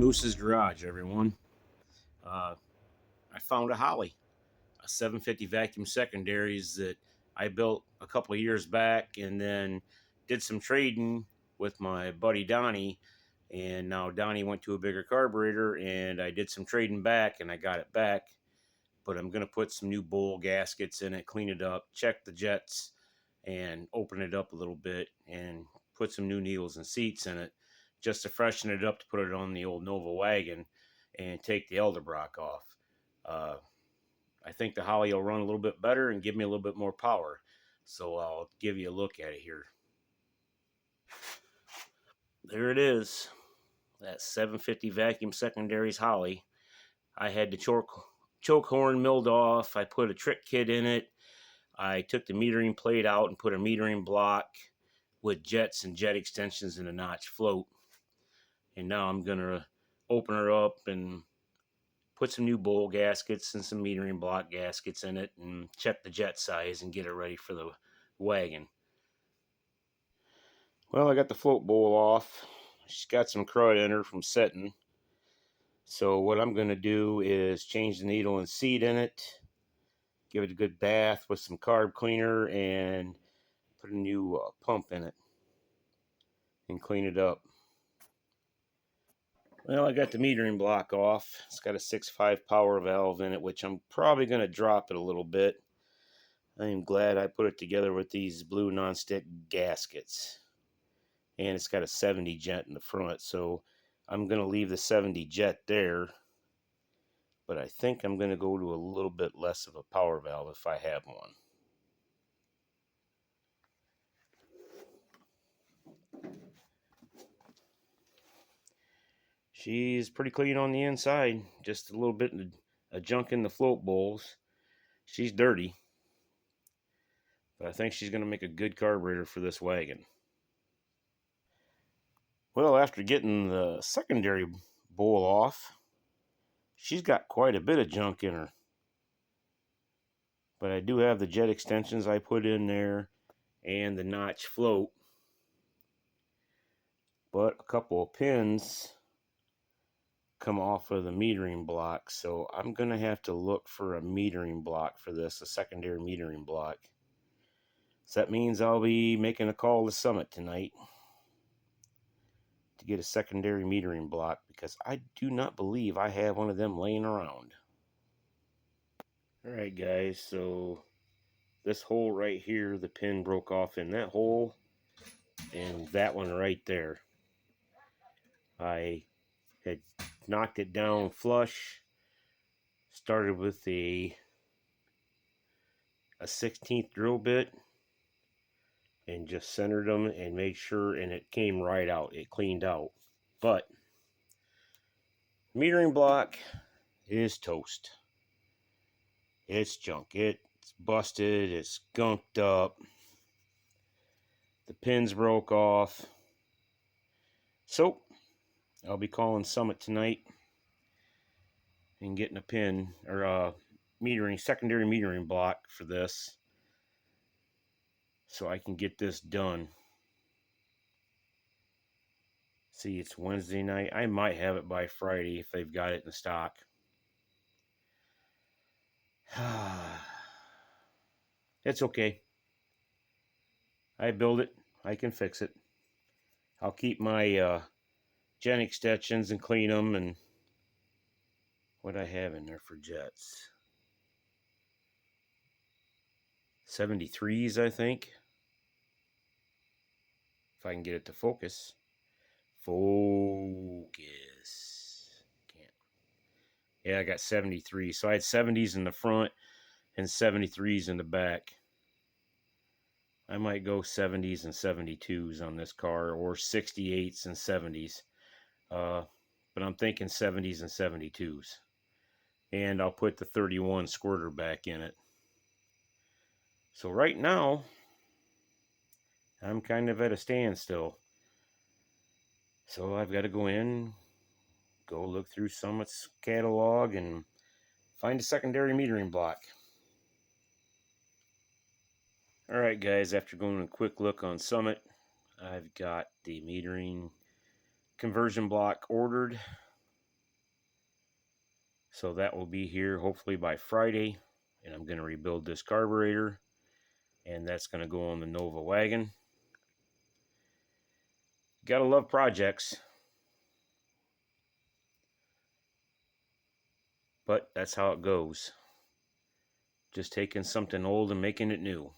Moose's Garage, everyone. Uh, I found a Holley, a 750 vacuum secondaries that I built a couple of years back, and then did some trading with my buddy Donnie. And now Donnie went to a bigger carburetor, and I did some trading back, and I got it back. But I'm going to put some new bowl gaskets in it, clean it up, check the jets, and open it up a little bit, and put some new needles and seats in it, just to freshen it up, to put it on the old Nova wagon and take the Elderbrock off. Uh, I think the Holley will run a little bit better and give me a little bit more power. So I'll give you a look at it here. There it is, that 750 vacuum secondaries Holley. I had the choke horn milled off. I put a trick kit in it. I took the metering plate out and put a metering block with jets and jet extensions and a notch float. And now I'm going to open her up and put some new bowl gaskets and some metering block gaskets in it and check the jet size and get it ready for the wagon. Well, I got the float bowl off. She's got some crud in her from setting. So what I'm going to do is change the needle and seat in it, give it a good bath with some carb cleaner, and put a new pump in it and clean it up. Well, I got the metering block off. It's got a 6.5 power valve in it, which I'm probably going to drop it a little bit. I am glad I put it together with these blue nonstick gaskets. And it's got a 70 jet in the front, so I'm going to leave the 70 jet there. But I think I'm going to go to a little bit less of a power valve if I have one. She's pretty clean on the inside, just a little bit of junk in the float bowls. She's dirty, but I think she's going to make a good carburetor for this wagon. Well, after getting the secondary bowl off, she's got quite a bit of junk in her. But I do have the jet extensions I put in there and the notch float. But a couple of pins come off of the metering block, so I'm going to have to look for a metering block for this, a secondary metering block. So that means I'll be making a call to Summit tonight to get a secondary metering block, because I do not believe I have one of them laying around. Alright guys, so this hole right here, the pin broke off in that hole, and that one right there. I had knocked it down flush, started with a 16th drill bit, and just centered them and made sure, and it came right out. It cleaned out. But metering block is toast. It's junk. It's busted. It's gunked up. The pins broke off. So I'll be calling Summit tonight and getting a pin or a secondary metering block for this, so I can get this done. See, it's Wednesday night. I might have it by Friday if they've got it in stock. It's okay. I build it. I can fix it. I'll keep my jet extensions and clean them, and what I have in there for jets. 73s, I think. If I can get it to focus. Focus. Can't. Yeah, I got 73. So I had 70s in the front and 73s in the back. I might go 70s and 72s on this car, or 68s and 70s. But I'm thinking 70s and 72s. And I'll put the 31 squirter back in it. So right now, I'm kind of at a standstill. So I've got to go look through Summit's catalog and find a secondary metering block. Alright guys, after going a quick look on Summit, I've got the metering conversion block ordered. So that will be here hopefully by Friday. And I'm going to rebuild this carburetor. And that's going to go on the Nova wagon. Gotta love projects. But that's how it goes. Just taking something old and making it new.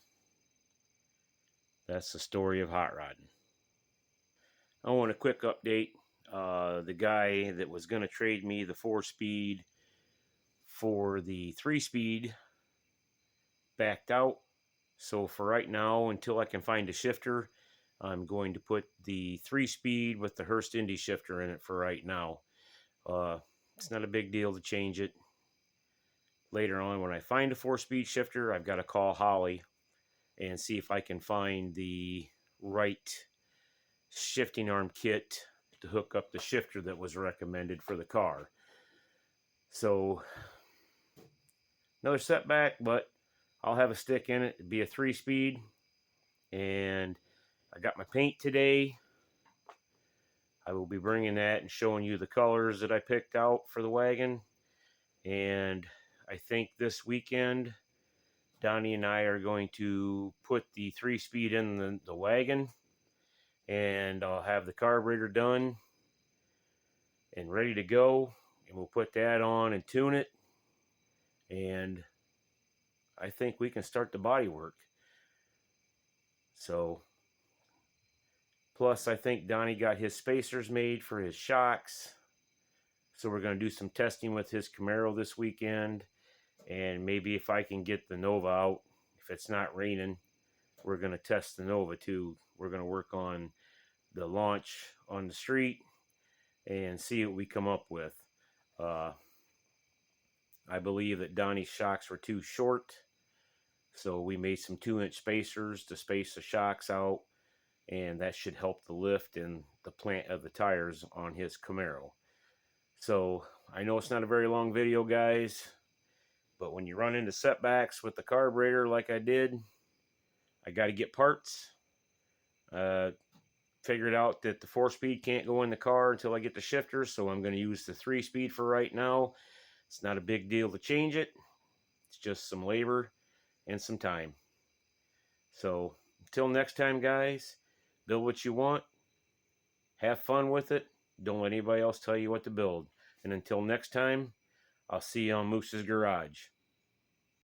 That's the story of hot rodding. I want a quick update. The guy that was going to trade me the 4-speed for the 3-speed backed out. So for right now, until I can find a shifter, I'm going to put the 3-speed with the Hurst Indy shifter in it for right now. It's not a big deal to change it. Later on, when I find a 4-speed shifter, I've got to call Holley and see if I can find the right shifting arm kit to hook up the shifter that was recommended for the car. So another setback, but I'll have a stick in it. It'd be a 3-speed. And I got my paint today. I will be bringing that and showing you the colors that I picked out for the wagon. And I think this weekend, Donnie and I are going to put the 3-speed in the wagon. And I'll have the carburetor done and ready to go. And we'll put that on and tune it. And I think we can start the body work. So, plus I think Donnie got his spacers made for his shocks. So we're going to do some testing with his Camaro this weekend. And maybe if I can get the Nova out, if it's not raining, we're going to test the Nova too. We're going to work on the launch on the street and see what we come up with. I believe that Donnie's shocks were too short. So we made some 2-inch spacers to space the shocks out. And that should help the lift and the plant of the tires on his Camaro. So I know it's not a very long video, guys. But when you run into setbacks with the carburetor like I did, I got to get parts. Figured out that the 4-speed can't go in the car until I get the shifter, so I'm going to use the 3-speed for right now. It's not a big deal to change it. It's just some labor and some time. So until next time, guys, build what you want. Have fun with it. Don't let anybody else tell you what to build. And until next time, I'll see you on Moose's Garage.